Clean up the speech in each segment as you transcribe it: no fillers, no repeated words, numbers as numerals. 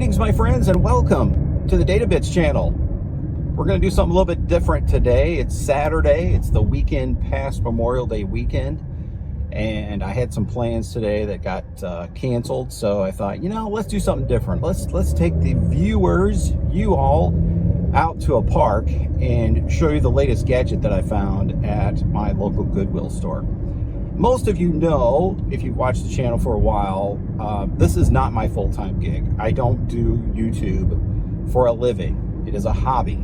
Greetings, my friends, and welcome to the databits channel. We're going to do something a little bit different today. It's Saturday. It's the weekend past Memorial Day weekend, and I had some plans today that got canceled. So I thought, you know, let's do something different. Let's take the viewers, you all, out to a park and show you the latest gadget that I found at my local Goodwill store. Most of you know, if you've watched the channel for a while, this is not my full-time gig. I don't do YouTube for a living. It is a hobby.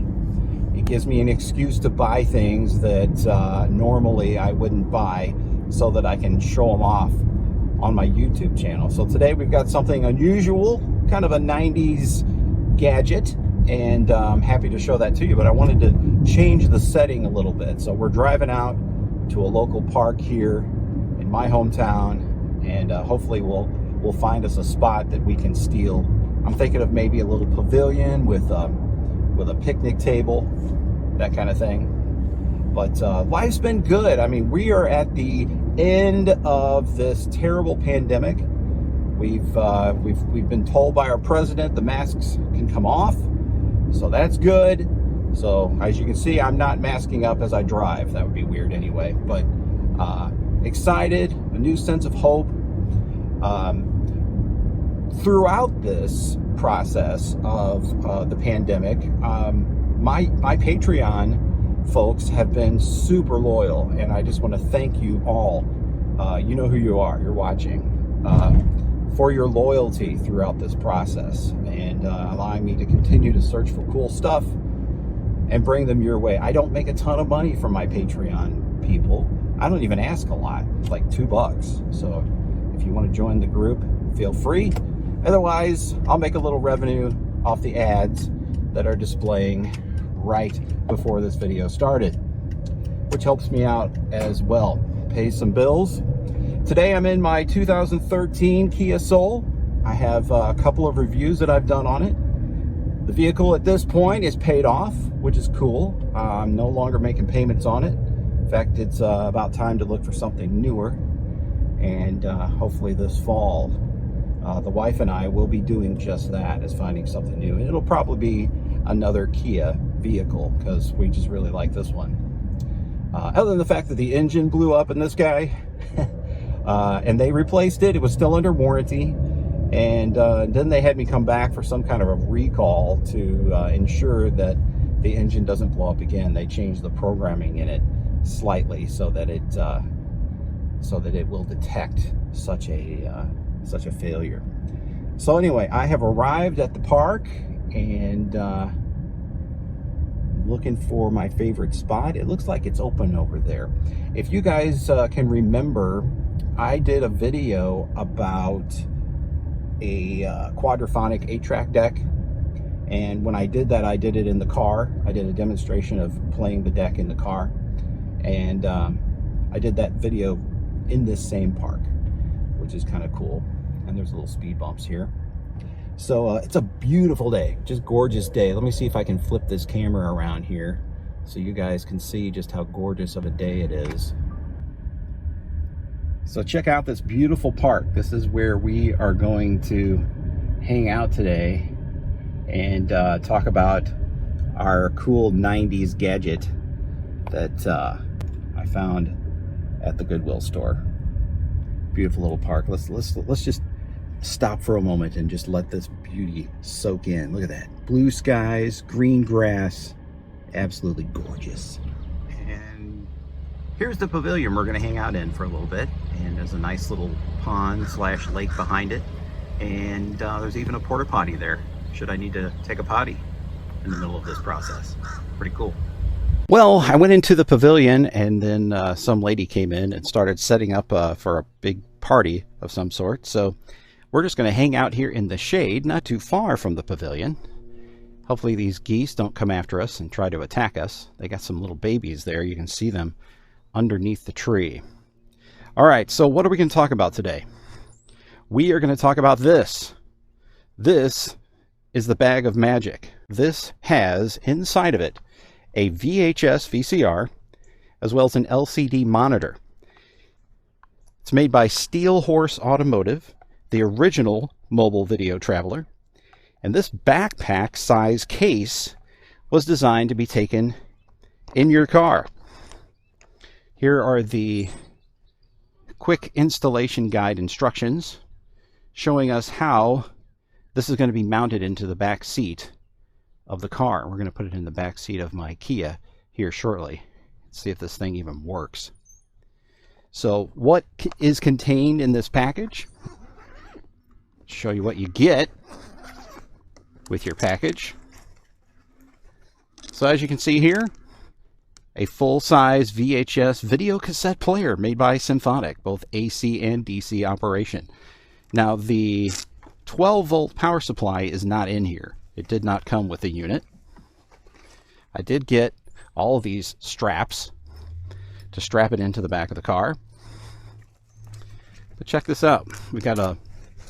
It gives me an excuse to buy things that normally I wouldn't buy so that I can show them off on my YouTube channel. So today we've got something unusual, kind of a 90s gadget, and I'm happy to show that to you, but I wanted to change the setting a little bit. So we're driving out to a local park here in my hometown, and hopefully we'll find us a spot that we can steal. I'm thinking of maybe a little pavilion with a picnic table, that kind of thing. But life's been good. I mean, we are at the end of this terrible pandemic. We've been told by our president the masks can come off, so that's good. So as you can see, I'm not masking up as I drive. That would be weird anyway. But excited, a new sense of hope. Throughout this process of the pandemic, my Patreon folks have been super loyal, and I just want to thank you all. You know who you are. You're watching. For your loyalty throughout this process and allowing me to continue to search for cool stuff and bring them your way. I don't make a ton of money from my Patreon people. I don't even ask a lot. It's like $2. So if you want to join the group, feel free. Otherwise, I'll make a little revenue off the ads that are displaying right before this video started, which helps me out as well. Pays some bills. Today I'm in my 2013 Kia Soul. I have a couple of reviews that I've done on it. The vehicle at this point is paid off, which is cool. I'm no longer making payments on it. In fact, it's about time to look for something newer. And hopefully this fall, the wife and I will be doing just that, is finding something new. And it'll probably be another Kia vehicle because we just really like this one. Other than the fact that the engine blew up in this guy, and they replaced it. It was still under warranty. And then they had me come back for some kind of a recall to ensure that the engine doesn't blow up again. They changed the programming in it slightly so that it will detect such a failure. So anyway, I have arrived at the park and looking for my favorite spot. It looks like it's open over there. If you guys can remember, I did a video about a quadraphonic 8-track deck, and when I did that, I did it in the car. I did a demonstration of playing the deck in the car, and I did that video in this same park, which is kind of cool. And there's little speed bumps here. So it's a beautiful day, just gorgeous day. Let me see if I can flip this camera around here so you guys can see just how gorgeous of a day it is. So check out this beautiful park. This is where we are going to hang out today and talk about our cool 90s gadget that I found at the Goodwill store. Beautiful little park. Let's just stop for a moment and just let this beauty soak in. Look at that. Blue skies, green grass, absolutely gorgeous. And here's the pavilion we're going to hang out in for a little bit. And there's a nice little pond slash lake behind it. And there's even a porta potty there, should I need to take a potty in the middle of this process. Pretty cool. Well, I went into the pavilion, and then some lady came in and started setting up for a big party of some sort. So we're just going to hang out here in the shade, not too far from the pavilion. Hopefully these geese don't come after us and try to attack us. They got some little babies there. You can see them underneath the tree. All right, so what are we going to talk about today? We are going to talk about this. This is the bag of magic. This has inside of it a VHS VCR, as well as an LCD monitor. It's made by Steel Horse Automotive, the original mobile video traveler. And this backpack size case was designed to be taken in your car. Here are the quick installation guide instructions showing us how this is going to be mounted into the back seat of the car. We're going to put it in the back seat of my Kia here shortly. Let's see if this thing even works. So what is contained in this package? Show you what you get with your package. So as you can see here, a full-size VHS video cassette player made by Symphonic, both AC and DC operation. Now the 12-volt power supply is not in here. It did not come with the unit. I did get all of these straps to strap it into the back of the car. But check this out. We've got a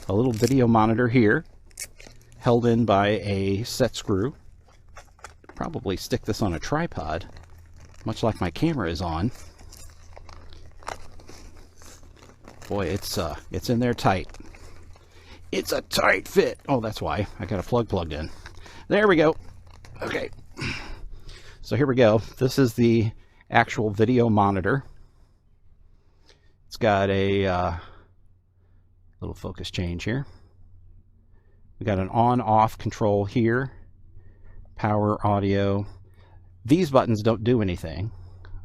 little video monitor here, held in by a set screw. Probably stick this on a tripod, much like my camera is on. Boy, it's in there tight. It's a tight fit. Oh, that's why I got a plug plugged in. There we go. Okay. So here we go. This is the actual video monitor. It's got a little focus change here. We got an on-off control here. Power, audio. These buttons don't do anything.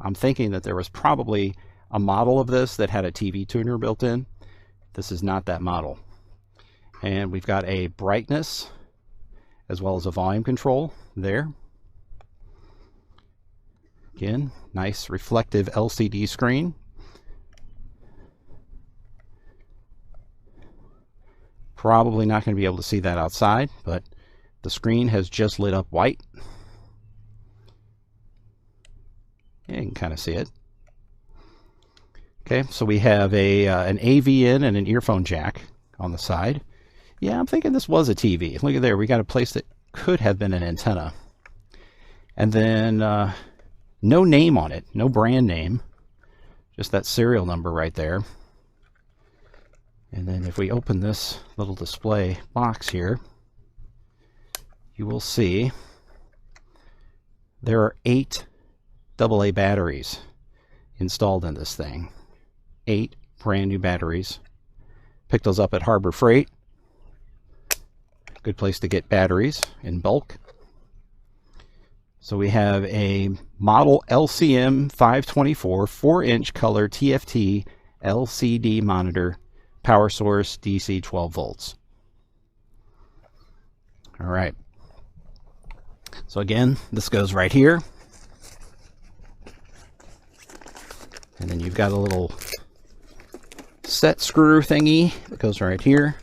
I'm thinking that there was probably a model of this that had a TV tuner built in. This is not that model. And we've got a brightness as well as a volume control there. Again, nice reflective LCD screen. Probably not going to be able to see that outside, but the screen has just lit up white. Yeah, you can kind of see it. Okay, so we have an AV in and an earphone jack on the side. Yeah, I'm thinking this was a TV. Look at there, we got a place that could have been an antenna. And then no name on it, no brand name, just that serial number right there. And then if we open this little display box here, you will see there are 8 AA batteries installed in this thing. 8 brand new batteries. Picked those up at Harbor Freight. Good place to get batteries in bulk. So we have a model LCM 524 4-inch color TFT LCD monitor, power source DC 12 volts. All right. So again, this goes right here. And then you've got a little set screw thingy that goes right here,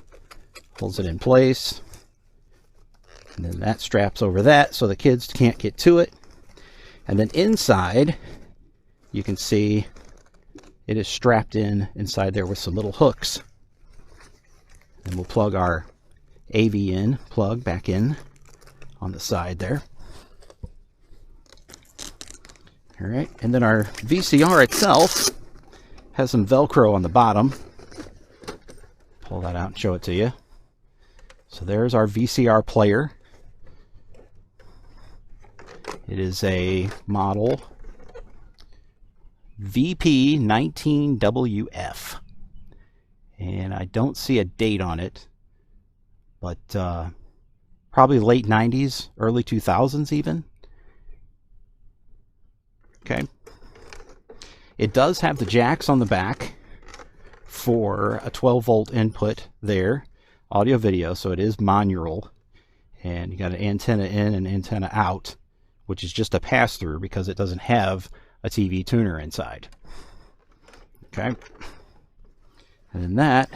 holds it in place. And then that straps over that so the kids can't get to it. And then inside, you can see it is strapped inside there with some little hooks. And we'll plug our AV in, plug back in on the side there. All right, and then our VCR itself has some Velcro on the bottom. Pull that out and show it to you. So there's our VCR player. It is a model VP19WF. And I don't see a date on it, but probably late 90s, early 2000s even. Okay. It does have the jacks on the back for a 12-volt input there, audio video, so it is monural. And you got an antenna in and antenna out, which is just a pass-through because it doesn't have a TV tuner inside. Okay. And then that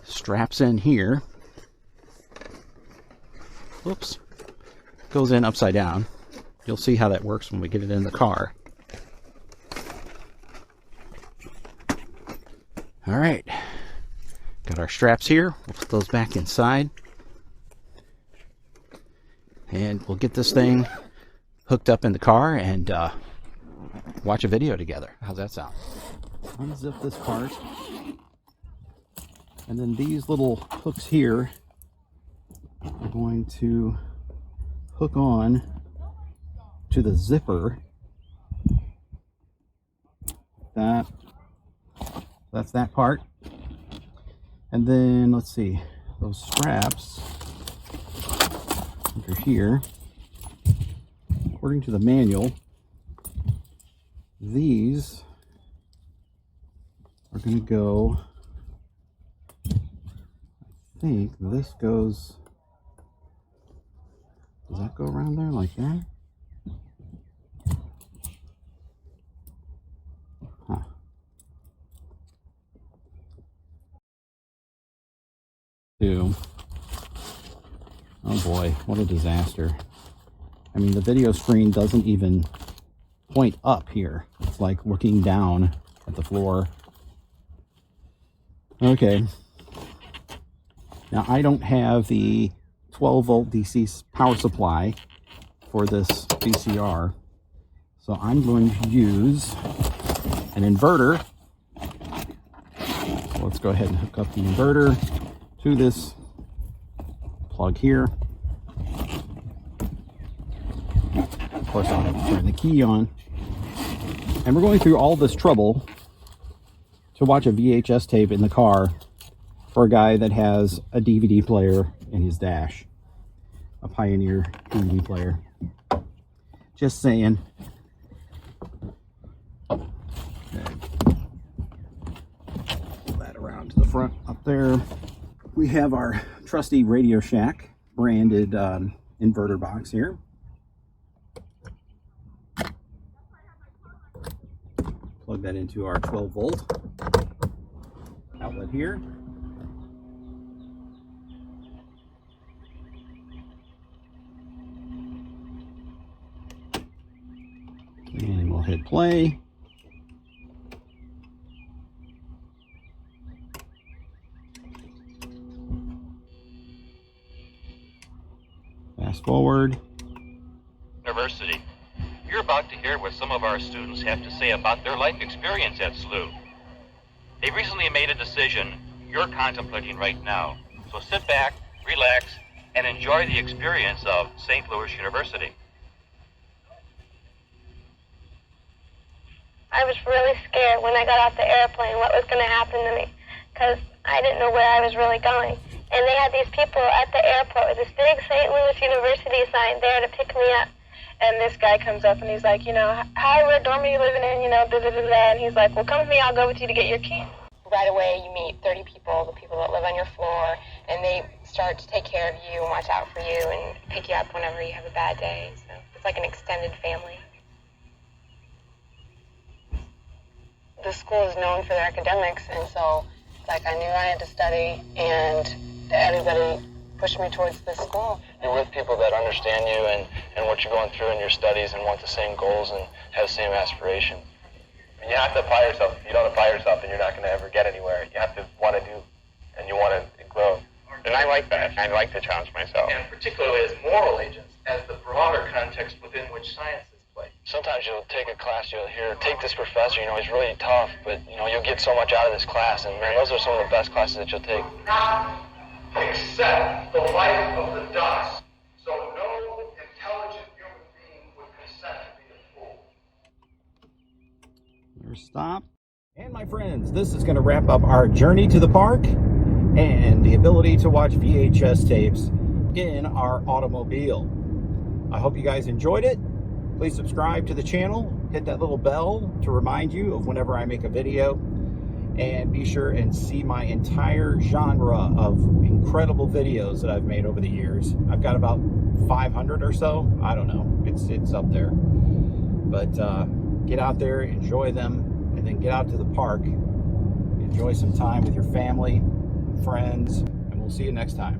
straps in here. Whoops. Goes in upside down. You'll see how that works when we get it in the car. All right. Got our straps here. We'll put those back inside. And we'll get this thing hooked up in the car and watch a video together. How's that sound? Unzip this part. And then these little hooks here we're going to hook on to the zipper. That's that part. And then let's see, those straps under here, according to the manual, these are going to go, I think this goes, does that go around there like that? Huh. Oh boy, what a disaster. I mean, the video screen doesn't even point up here. It's like looking down at the floor. Okay. Now, I don't have the 12-volt DC power supply for this VCR, so I'm going to use an inverter. So let's go ahead and hook up the inverter to this plug here. Of course, I'll have to turn the key on. And we're going through all this trouble to watch a VHS tape in the car for a guy that has a DVD player in his dash. A Pioneer DVD player. Just saying. Okay. Pull that around to the front up there. We have our trusty Radio Shack branded inverter box here. Plug that into our 12-volt outlet here. And we'll hit play. Fast forward. University. You're about to hear what some of our students have to say about their life experience at SLU. They recently made a decision you're contemplating right now. So sit back, relax, and enjoy the experience of St. Louis University. I was really scared when I got off the airplane what was going to happen to me, because I didn't know where I was really going. And they had these people at the airport with this big St. Louis University sign there to pick me up. And this guy comes up and he's like, you know, hi, what dorm are you living in, you know, da-da-da-da. And he's like, well, come with me, I'll go with you to get your key. Right away, you meet 30 people, the people that live on your floor, and they start to take care of you and watch out for you and pick you up whenever you have a bad day. So it's like an extended family. The school is known for their academics, and so like I knew I had to study, and everybody pushed me towards this school. You're with people that understand you and what you're going through in your studies and want the same goals and have the same aspirations. You have to apply yourself. If you don't apply yourself, then you're not going to ever get anywhere. You have to want to do, and you want to grow. And I like that. I like to challenge myself. And particularly as moral agents, as the broader context within which science is played. Sometimes you'll take a class, you'll hear, take this professor, you know, he's really tough, but, you know, you'll get so much out of this class, and man, those are some of the best classes that you'll take. Not accept the life of the dust, so no intelligent human being would consent to be a fool. There's stop. And my friends, this is going to wrap up our journey to the park and the ability to watch VHS tapes in our automobile. I hope you guys enjoyed it. Please subscribe to the channel, hit that little bell to remind you of whenever I make a video, and be sure and see my entire genre of incredible videos that I've made over the years. I've got about 500 or so. I don't know. It's up there. But get out there, enjoy them, and then get out to the park. Enjoy some time with your family, friends, and we'll see you next time.